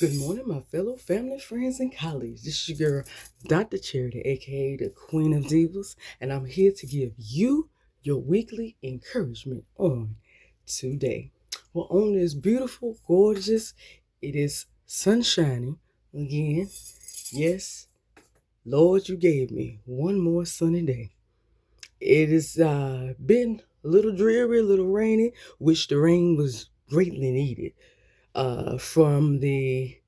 Good morning, my fellow family, friends, and colleagues. This is your girl, Dr. Charity, aka the Queen of Divas, and I'm here to give you your weekly encouragement on today. Well, on this beautiful, gorgeous, it is sun shining again. Yes, Lord, you gave me one more sunny day. It has been a little dreary, a little rainy, which the rain was greatly needed from the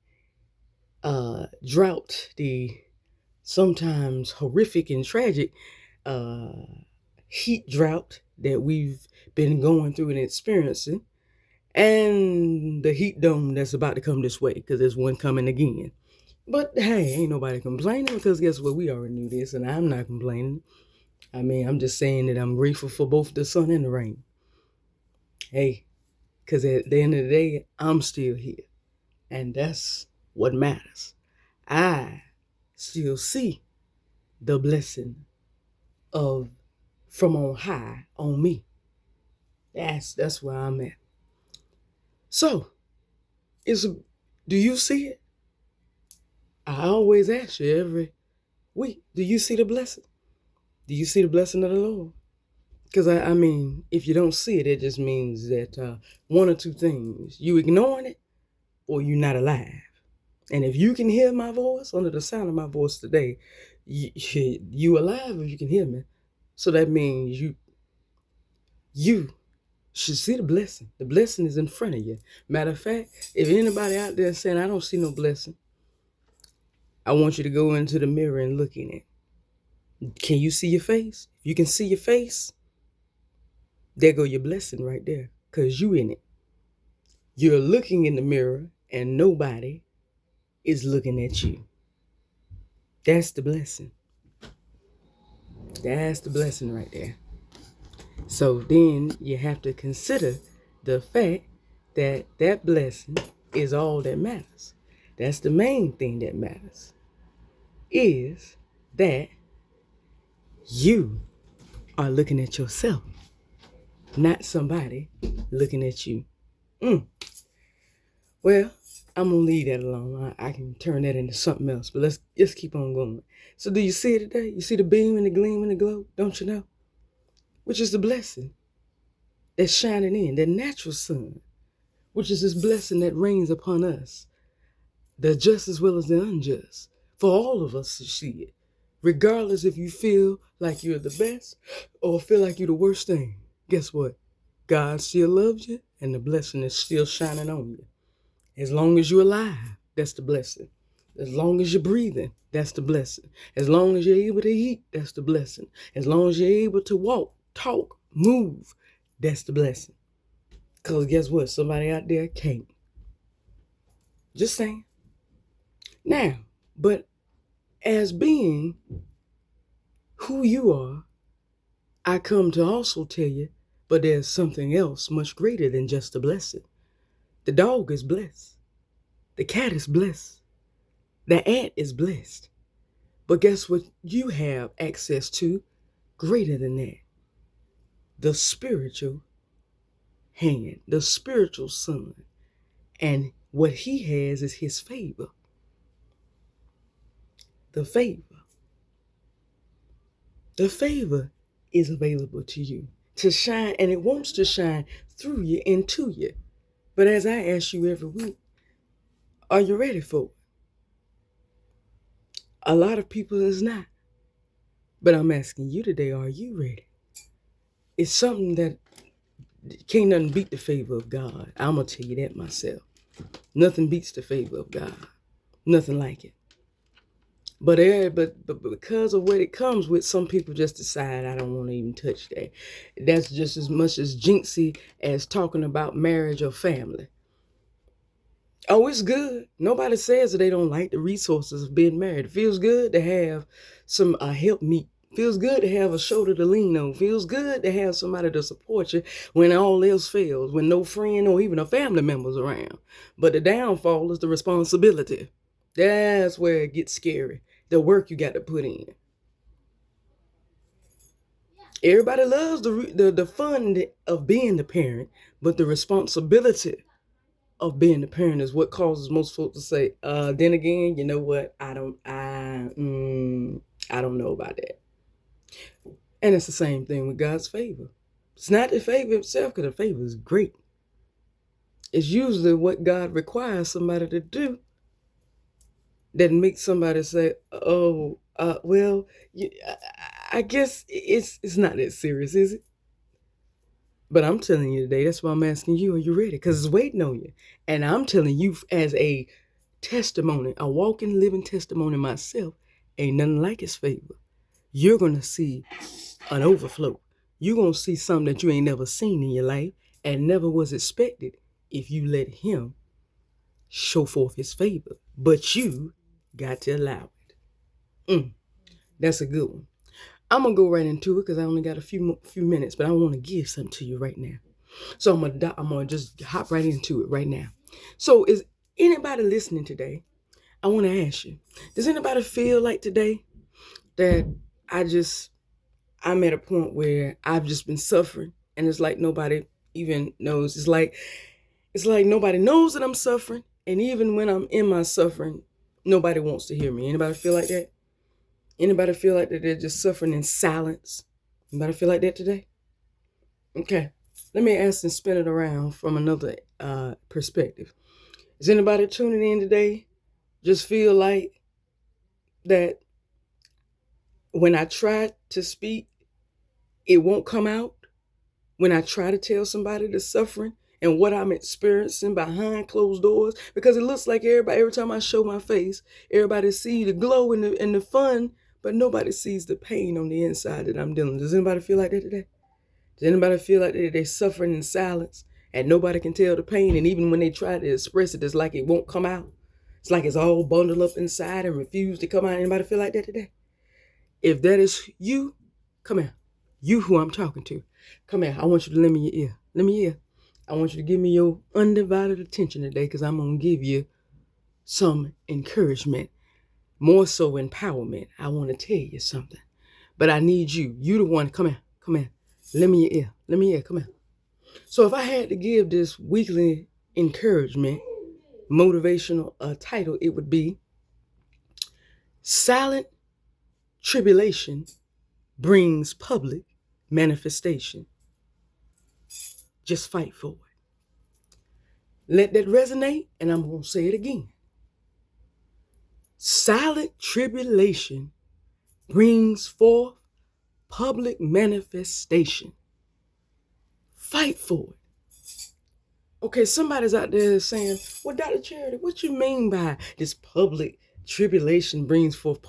drought, the sometimes horrific and tragic uh, heat drought that we've been going through and experiencing, and the heat dome that's about to come this way because there's one coming again. But hey, ain't nobody complaining because guess what? We already knew this, and I'm not complaining. I mean, I'm just saying that I'm grateful for both the sun and the rain. Hey, because at the end of the day, I'm still here, and that's what matters. I still see the blessing of from on high on me. That's where I'm at. So, is do you see it? I always ask you every week, do you see the blessing? Do you see the blessing of the Lord? Because I mean, if you don't see it, it just means that one or two things: you ignoring it, or you're not alive. And if you can hear my voice under the sound of my voice today, you alive if you can hear me. So that means you should see the blessing. The blessing is in front of you. Matter of fact, if anybody out there saying, I don't see no blessing, I want you to go into the mirror and look in it. Can you see your face? If you can see your face, there go your blessing right there, because you in it. You're looking in the mirror and nobody is looking at you. That's the blessing. That's the blessing right there. So then you have to consider the fact that that blessing is all that matters. That's the main thing that matters, is that you are looking at yourself, not somebody looking at you. Well, I'm gonna leave that alone. I can turn that into something else, but let's just keep on going. So do you see it today? You see the beam and the gleam and the glow, don't you know? Which is the blessing that's shining in, the natural sun, which is this blessing that rains upon us, the just as well as the unjust, for all of us to see it, regardless if you feel like you're the best or feel like you're the worst thing. Guess what? God still loves you, and the blessing is still shining on you. As long as you're alive, that's the blessing. As long as you're breathing, that's the blessing. As long as you're able to eat, that's the blessing. As long as you're able to walk, talk, move, that's the blessing. Because guess what? Somebody out there can't. Just saying. Now, but as being who you are, I come to also tell you, but there's something else much greater than just a blessing. The dog is blessed. The cat is blessed. The ant is blessed. But guess what you have access to greater than that? The spiritual hand, the spiritual son. And what he has is his favor. The favor. The favor is available to you to shine, and it wants to shine through you and to you. But as I ask you every week, are you ready for it? A lot of people is not. But I'm asking you today, are you ready? It's something that can't nothing beat the favor of God. I'm going to tell you that myself. Nothing beats the favor of God. Nothing like it. But because of what it comes with, some people just decide, I don't want to even touch that. That's just as much as jinxy as talking about marriage or family. Oh, it's good. Nobody says that they don't like the resources of being married. It feels good to have some help meet. Feels good to have a shoulder to lean on. Feels good to have somebody to support you when all else fails, when no friend or even a family member's around. But the downfall is the responsibility. That's where it gets scary. The work you got to put in. Everybody loves the fun of being the parent, but the responsibility of being a parent is what causes most folks to say, then again, you know what? I don't know about that. And it's the same thing with God's favor. It's not the favor itself, because the favor is great. It's usually what God requires somebody to do that makes somebody say, "Oh, well, I guess it's not that serious, is it?" But I'm telling you today, that's why I'm asking you, are you ready? Because it's waiting on you. And I'm telling you as a testimony, a walking, living testimony myself, ain't nothing like his favor. You're going to see an overflow. You're going to see something that you ain't never seen in your life and never was expected if you let him show forth his favor. But you got to allow it. That's a good one. I'm going to go right into it because I only got a few minutes, but I want to give something to you right now. So I'm gonna just hop right into it right now. So is anybody listening today? I want to ask you, does anybody feel like today that I'm at a point where I've just been suffering and it's like nobody even knows? It's like nobody knows that I'm suffering, and even when I'm in my suffering, nobody wants to hear me. Anybody feel like that? Anybody feel like that they're just suffering in silence? Anybody feel like that today? Okay. Let me ask and spin it around from another perspective. Is anybody tuning in today just feel like that when I try to speak, it won't come out? When I try to tell somebody the suffering and what I'm experiencing behind closed doors? Because it looks like every time I show my face, everybody sees the glow and the fun, but nobody sees the pain on the inside that I'm dealing with. Does anybody feel like that today? Does anybody feel like they're suffering in silence and nobody can tell the pain? And even when they try to express it, it's like it won't come out. It's like it's all bundled up inside and refused to come out. Anybody feel like that today? If that is you, come here. You who I'm talking to, come here. I want you to lend me your ear. Lend me your ear. I want you to give me your undivided attention today, because I'm going to give you some encouragement, more so empowerment. I want to tell you something. But I need you. You the one. Come here. Come here. Lend me your ear. Lend me your ear. Come here. So if I had to give this weekly encouragement, motivational title, it would be Silent Tribulation Brings Public Manifestation. Just fight for it. Let that resonate, and I'm going to say it again. Silent tribulation brings forth public manifestation. Fight for it. Okay, somebody's out there saying, well, Dr. Charity, what you mean by this public tribulation brings forth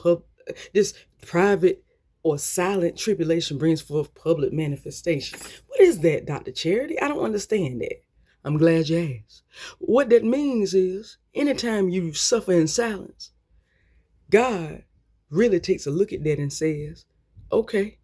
this private or silent tribulation brings forth public manifestation? What is that, Dr. Charity? I don't understand that. I'm glad you asked. What that means is anytime you suffer in silence, God really takes a look at that and says, okay,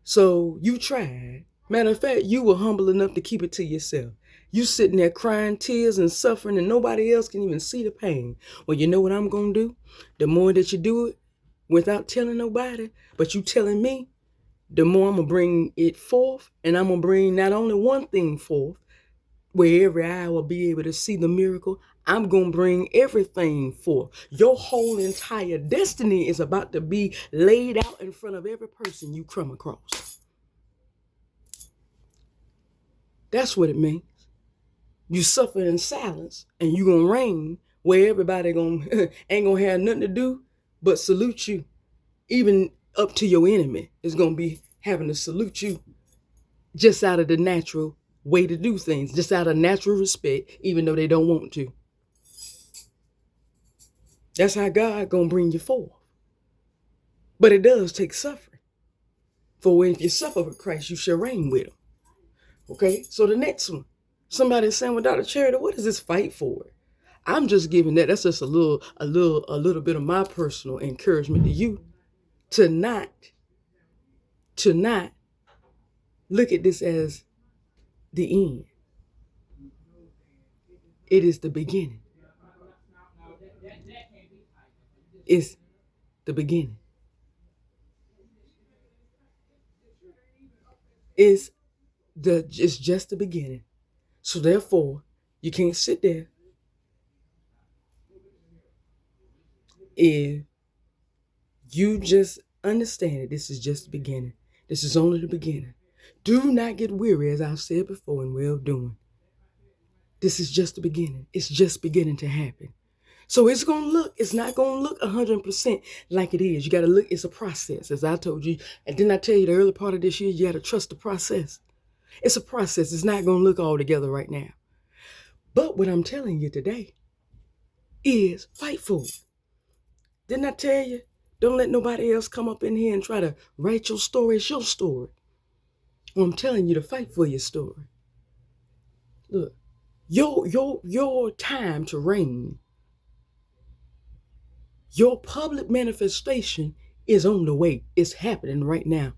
so you tried. Matter of fact, you were humble enough to keep it to yourself. You sitting there crying tears and suffering, and nobody else can even see the pain. Well, you know what I'm going to do? The more that you do it without telling nobody, but you telling me, the more I'm going to bring it forth. And I'm going to bring not only one thing forth, where every eye will be able to see the miracle, I'm going to bring everything forth. Your whole entire destiny is about to be laid out in front of every person you come across. That's what it means. You suffer in silence, and you going to reign where everybody ain't going to have nothing to do but salute you. Even up to your enemy is going to be having to salute you just out of the natural way to do things, just out of natural respect, even though they don't want to. That's how God gonna bring you forth. But it does take suffering. For when if you suffer with Christ, you shall reign with him. Okay, so the next one. Somebody's saying, well, Dr. Charity, what is this fight for? I'm just giving that. That's just a little bit of my personal encouragement to you to not look at this as the end. It is the beginning. It's the beginning. It's just the beginning. So therefore, You can't sit there. If you just understand it, this is just the beginning. This is only the beginning. Do not get weary, as I've said before, in well doing. This is just the beginning. It's just beginning to happen. So it's not going to look 100% like it is. You got to look, it's a process, as I told you. And didn't I tell you the early part of this year, you got to trust the process. It's a process. It's not going to look all together right now. But what I'm telling you today is fight for it. Didn't I tell you? Don't let nobody else come up in here and try to write your story. It's your story. Well, I'm telling you to fight for your story. Look, your time to reign, your public manifestation is on the way. It's happening right now.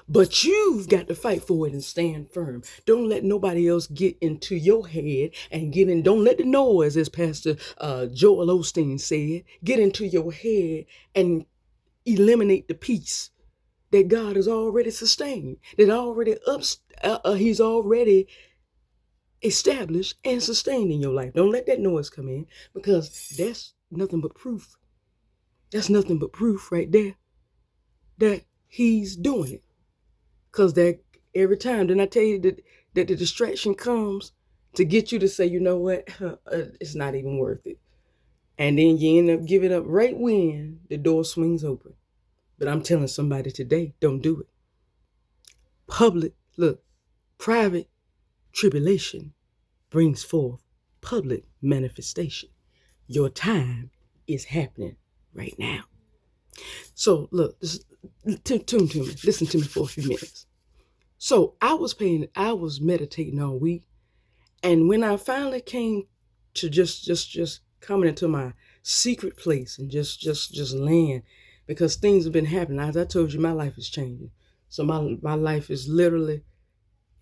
But you've got to fight for it and stand firm. Don't let nobody else get into your head and don't let the noise, as Pastor Joel Osteen said, get into your head and eliminate the peace that God has already sustained, He's already established and sustained in your life. Don't let that noise come in, because that's nothing but proof. That's nothing but proof right there that He's doing it. Because that every time, then I tell you that the distraction comes to get you to say, you know what, it's not even worth it. And then you end up giving up right when the door swings open. But I'm telling somebody today, don't do it. Private tribulation brings forth public manifestation. Your time is happening right now. So look, tune to me. Listen to me for a few minutes. So I was meditating all week, and when I finally came to just coming into my secret place and just land, because things have been happening. As I told you, my life is changing. So my life is literally,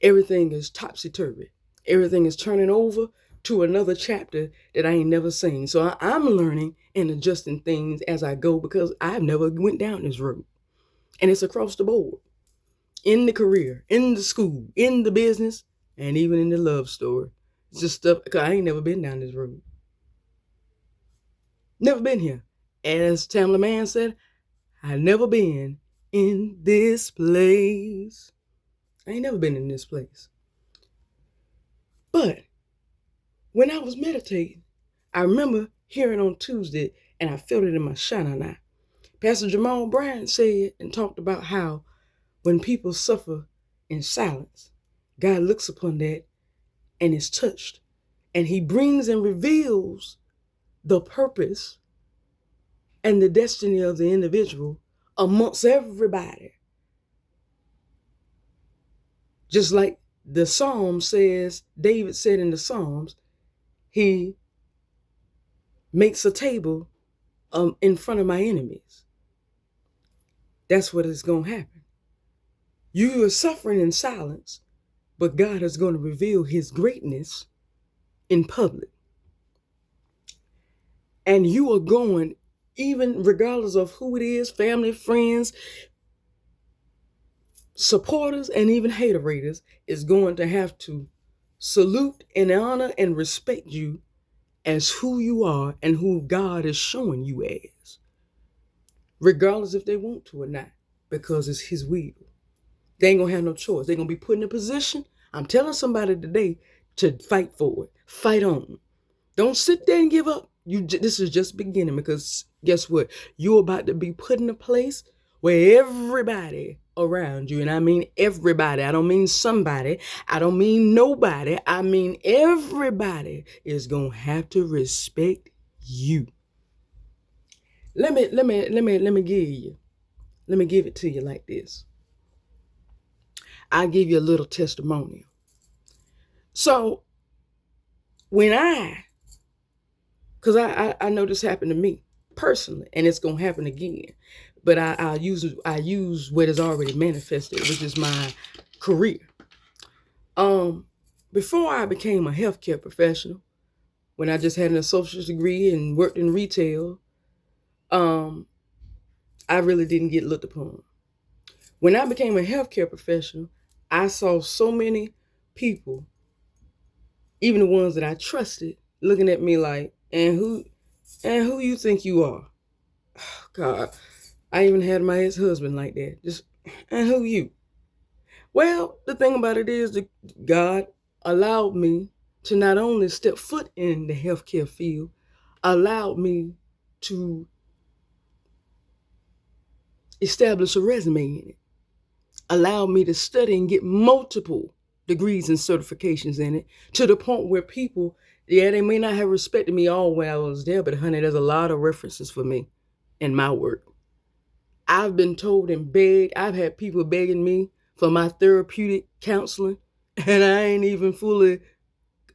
everything is topsy-turvy. Everything is turning over to another chapter that I ain't never seen. So I'm learning and adjusting things as I go, because I've never went down this road. And it's across the board. In the career, in the school, in the business, and even in the love story. It's just stuff, because I ain't never been down this road. Never been here. As Tamla Man said, I've never been in this place. I ain't never been in this place. But when I was meditating, I remember hearing on Tuesday, and I felt it in my shana. Pastor Jamal Bryant said and talked about how when people suffer in silence, God looks upon that and is touched. And He brings and reveals the purpose and the destiny of the individual amongst everybody. Just like the Psalm says, David said in the Psalms, He makes a table in front of my enemies. That's what is going to happen. You are suffering in silence, but God is going to reveal His greatness in public. And you are going, even regardless of who it is, family, friends, supporters, and even haterators, is going to have to salute and honor and respect you as who you are and who God is showing you as, regardless if they want to or not, because it's His will. They ain't gonna have no choice. They're gonna be put in a position. I'm telling somebody today to fight for it. Fight on. Don't sit there and give up. This is just beginning, because guess what? You're about to be put in a place where everybody around you, and I mean everybody, I don't mean somebody, I don't mean nobody, I mean everybody, is gonna have to respect you. Let me give it to you like this. I'll give you a little testimonial. So because I know this happened to me personally, and it's gonna happen again. But I use what is already manifested, which is my career. Before I became a healthcare professional, when I just had an associate's degree and worked in retail, I really didn't get looked upon. When I became a healthcare professional, I saw so many people Even the ones that I trusted, looking at me like, and who you think you are? God, I even had my ex-husband like that. Just, and who you? Well, the thing about it is that God allowed me to not only step foot in the healthcare field, allowed me to establish a resume in it, allowed me to study and get multiple degrees and certifications in it, to the point where people, yeah, they may not have respected me all when I was there, but honey, there's a lot of references for me in my work. I've been told and begged, I've had people begging me for my therapeutic counseling, and I ain't even fully,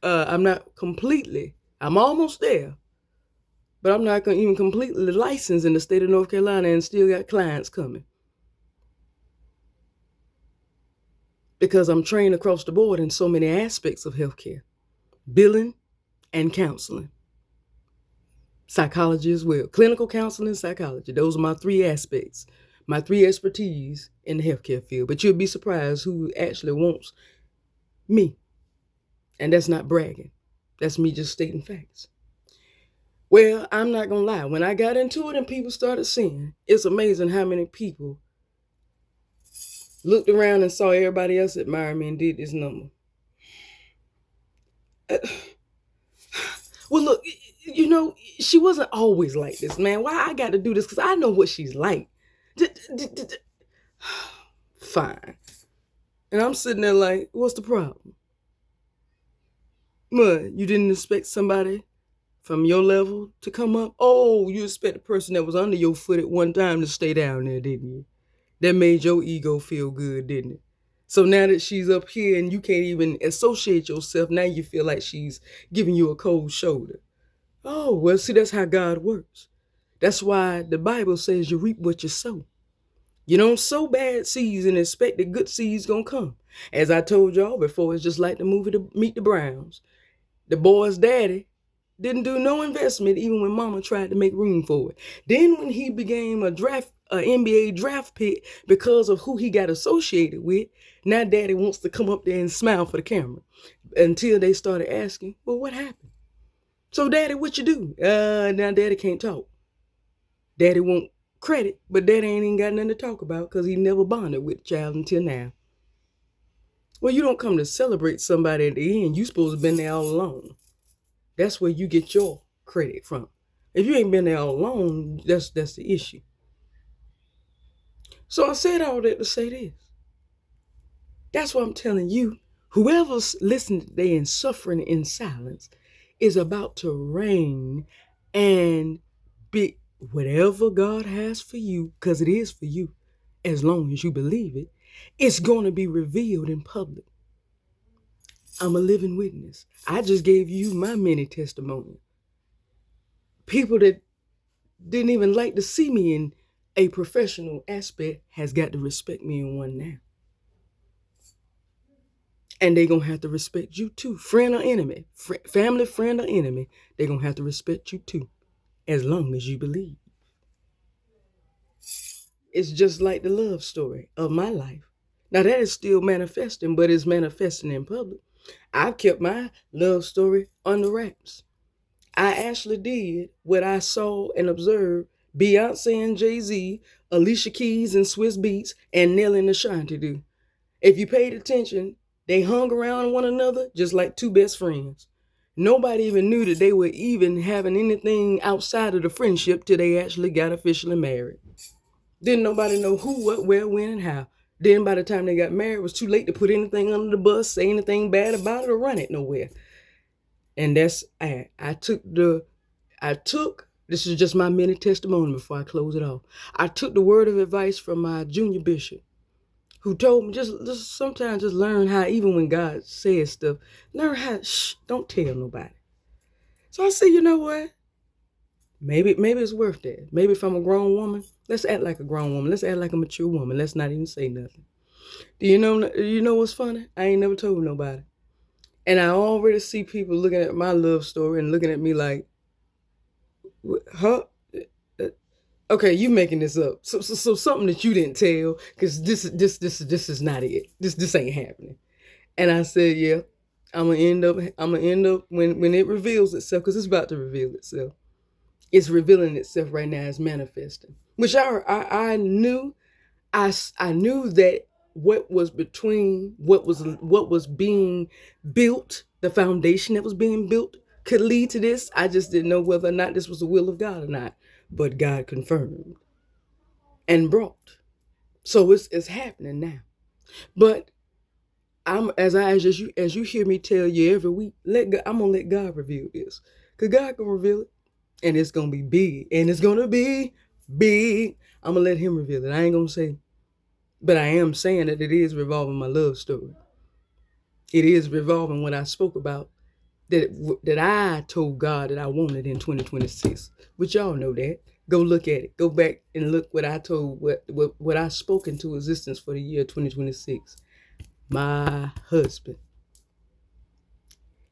I'm not completely, I'm almost there, but I'm not even completely licensed in the state of North Carolina and still got clients coming because I'm trained across the board in so many aspects of healthcare, billing and counseling, psychology as well, clinical counseling and psychology. Those are my three aspects, my three expertise in the healthcare field. But you'll be surprised who actually wants me. And that's not bragging. That's me just stating facts. Well, I'm not going to lie. When I got into it and people started seeing, it's amazing how many people looked around and saw everybody else admire me and did this number. Well, look, she wasn't always like this, man. Why I got to do this? Because I know what she's like. Fine. And I'm sitting there like, what's the problem? What, you didn't expect somebody from your level to come up? Oh, you expect the person that was under your foot at one time to stay down there, didn't you? That made your ego feel good, didn't it? So now that she's up here and you can't even associate yourself, now you feel like she's giving you a cold shoulder. Oh, well, see, that's how God works. That's why the Bible says you reap what you sow. You don't sow bad seeds and expect that good seeds gonna come. As I told y'all before, it's just like the movie Meet the Browns. The boy's daddy didn't do no investment even when mama tried to make room for it. Then when he became a NBA draft pick because of who he got associated with, now daddy wants to come up there and smile for the camera. Until they started asking, well, what happened? So daddy, what you do? Now daddy can't talk. Daddy won't credit, but daddy ain't even got nothing to talk about because he never bonded with the child until now. Well, you don't come to celebrate somebody at the end. You supposed to have been there all along. That's where you get your credit from. If you ain't been there all along, that's the issue. So I said all that to say this. That's what I'm telling you. Whoever's listening today and suffering in silence is about to reign and be whatever God has for you, because it is for you, as long as you believe it, it's going to be revealed in public. I'm a living witness. I just gave you my mini testimony. People that didn't even like to see me in a professional aspect has got to respect me in one now. And they're going to have to respect you too. Friend or enemy, family, friend or enemy, they're going to have to respect you too, as long as you believe. It's just like the love story of my life. Now that is still manifesting, but it's manifesting in public. I've kept my love story under wraps. I actually did what I saw and observed Beyonce and Jay-Z, Alicia Keys and Swiss Beats, and Nelly and Ashanti do. If you paid attention, they hung around one another just like two best friends. Nobody even knew that they were even having anything outside of the friendship till they actually got officially married. Didn't nobody know who, what, where, when, and how. Then by the time they got married, it was too late to put anything under the bus, say anything bad about it, or run it nowhere. And that's I took, this is just my mini testimony before I close it off. I took the word of advice from my junior bishop, who told me just sometimes just learn how, even when God says stuff, learn how, don't tell nobody. So I said, you know what? Maybe it's worth that. Maybe if I'm a grown woman, let's act like a grown woman. Let's act like a mature woman. Let's not even say nothing. Do you know what's funny? I ain't never told nobody. And I already see people looking at my love story and looking at me like, huh? Okay, you making this up. So something that you didn't tell, because this is not it. This ain't happening. And I said, yeah, I'm gonna end up when it reveals itself, because it's about to reveal itself. It's revealing itself right now. It's manifesting, which I knew. I knew that what was between what was being built, the foundation that was being built, could lead to this. I just didn't know whether or not this was the will of God or not. But God confirmed and brought. So it's happening now. But as you hear me tell you every week, I'm gonna let God reveal this, cause God can reveal it, and it's gonna be big, and it's gonna be big. I'm gonna let Him reveal it. I ain't gonna say, but I am saying that it is revolving my love story. It is revolving what I spoke about, that I told God that I wanted in 2026. But y'all know that. Go look at it. Go back and look what I told, what I spoke into existence for the year 2026. My husband,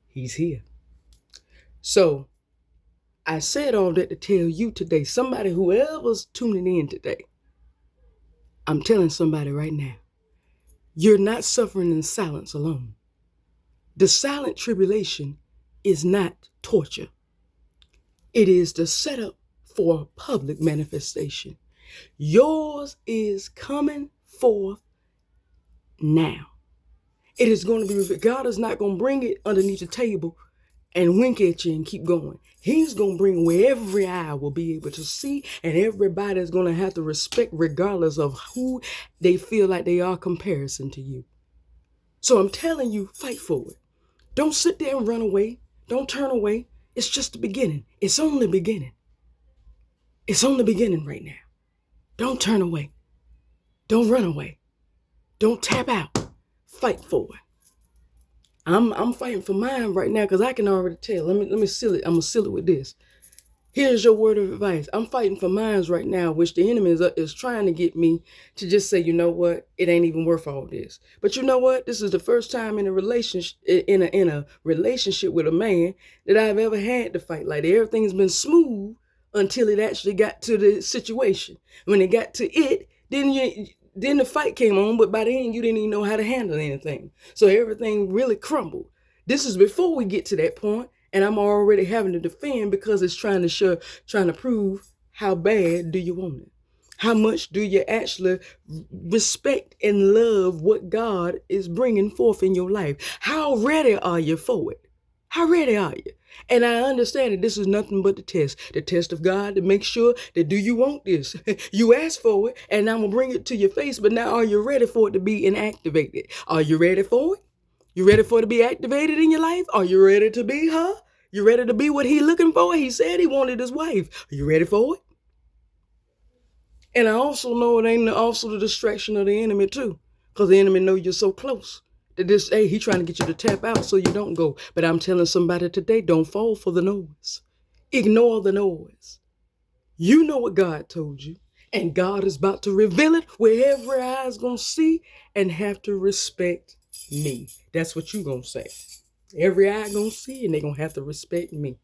he's here. So I said all that to tell you today, somebody, whoever's tuning in today, I'm telling somebody right now, you're not suffering in silence alone. The silent tribulation is not torture. It is the setup for public manifestation. Yours is coming forth now. It is going to be, God is not going to bring it underneath the table and wink at you and keep going. He's going to bring where every eye will be able to see, and everybody is going to have to respect regardless of who they feel like they are comparison to you. So I'm telling you, fight for it. Don't sit there and run away. Don't turn away. It's just the beginning. It's only beginning. It's only beginning right now. Don't turn away. Don't run away. Don't tap out. Fight for it. I'm fighting for mine right now, because I can already tell. Let me seal it. I'm gonna seal it with this. Here's your word of advice. I'm fighting for mines right now, which the enemy is trying to get me to just say, you know what, it ain't even worth all this. But you know what? This is the first time in a relationship with a man that I've ever had to fight like that. Everything's been smooth until it actually got to the situation. When it got to it, then the fight came on, but by then you didn't even know how to handle anything. So everything really crumbled. This is before we get to that point. And I'm already having to defend, because it's trying to prove, how bad do you want it? How much do you actually respect and love what God is bringing forth in your life? How ready are you for it? How ready are you? And I understand that this is nothing but the test of God to make sure that, do you want this? You asked for it, and I'm going to bring it to your face, but now are you ready for it to be inactivated? Are you ready for it? You ready for it to be activated in your life? Are you ready to be her? You ready to be what he looking for? He said he wanted his wife. Are you ready for it? And I also know it ain't also the distraction of the enemy too, because the enemy know you're so close that he trying to get you to tap out so you don't go. But I'm telling somebody today, don't fall for the noise. Ignore the noise. You know what God told you, and God is about to reveal it where every eye is going to see and have to respect me. That's what you going to say. Every eye going to see, and they going to have to respect me.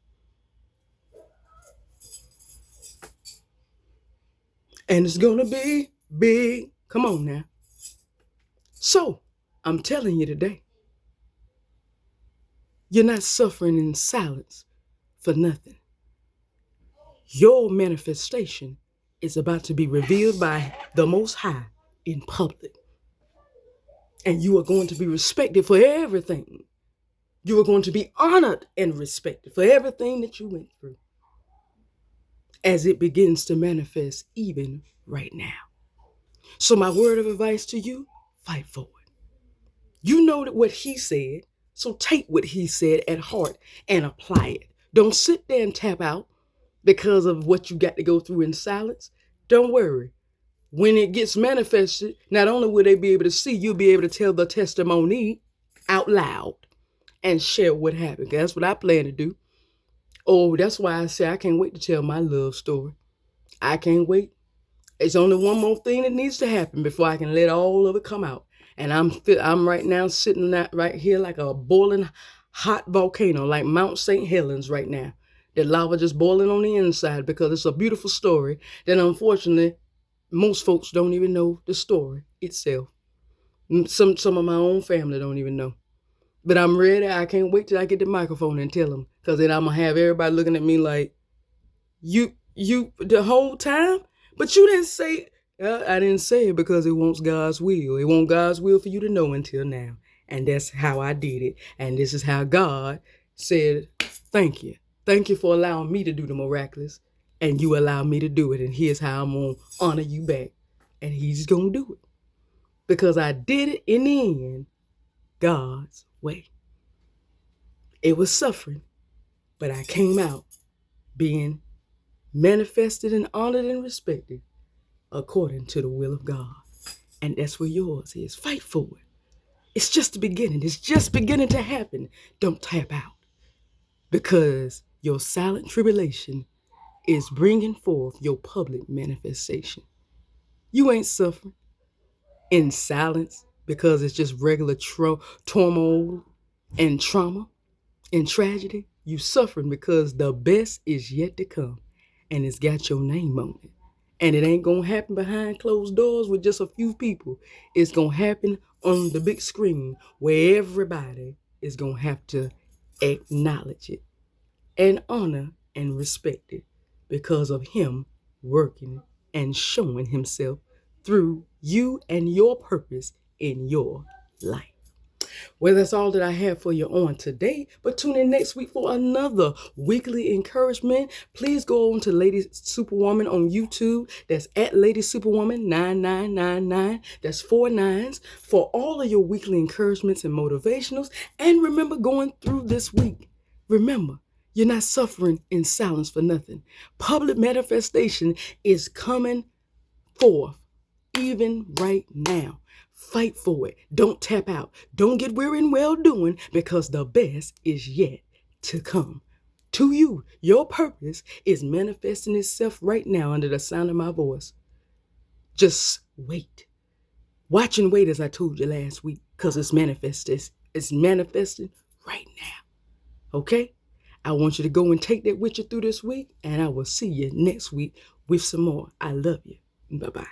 And it's going to be big. Come on now. So, I'm telling you today, you're not suffering in silence for nothing. Your manifestation is about to be revealed by the Most High in public. And you are going to be respected for everything. You are going to be honored and respected for everything that you went through, as it begins to manifest even right now. So my word of advice to you, fight for it. You know that what he said, so take what he said at heart and apply it. Don't sit there and tap out because of what you got to go through in silence. Don't worry. When it gets manifested, not only will they be able to see, you'll be able to tell the testimony out loud and share what happened. That's what I plan to do. Oh, that's why I say I can't wait to tell my love story. I can't wait. It's only one more thing that needs to happen before I can let all of it come out. And I'm right now sitting right here like a boiling hot volcano, like Mount St. Helens right now. The lava just boiling on the inside, because it's a beautiful story that unfortunately most folks don't even know the story itself. Some of my own family don't even know. But I'm ready. I can't wait till I get the microphone and tell them, because then I'm going to have everybody looking at me like, you the whole time? But you didn't say, I didn't say it because it wants God's will. It wants God's will for you to know until now. And that's how I did it. And this is how God said, thank you. Thank you for allowing me to do the miraculous. And you allow me to do it. And here's how I'm going to honor you back. And he's going to do it. Because I did it in the end God's way. It was suffering, but I came out being manifested and honored and respected according to the will of God. And that's where yours is. Fight for it. It's just the beginning. It's just beginning to happen. Don't tap out, because your silent tribulation is bringing forth your public manifestation. You ain't suffering in silence because it's just regular turmoil and trauma and tragedy. You suffering because the best is yet to come, and it's got your name on it. And it ain't gonna happen behind closed doors with just a few people. It's gonna happen on the big screen where everybody is gonna have to acknowledge it and honor and respect it because of him working and showing himself through you and your purpose in your life. Well, that's all that I have for you on today. But tune in next week for another weekly encouragement. Please go on to Lady Superwoman on YouTube. That's at Lady Superwoman 9999. That's 4 9s for all of your weekly encouragements and motivationals. And remember, going through this week, remember, you're not suffering in silence for nothing. Public manifestation is coming forth even right now. Fight for it. Don't tap out. Don't get weary in well doing, because the best is yet to come. To you, your purpose is manifesting itself right now under the sound of my voice. Just wait. Watch and wait, as I told you last week, because it's manifesting. It's manifesting right now. Okay? I want you to go and take that with you through this week, and I will see you next week with some more. I love you. Bye-bye.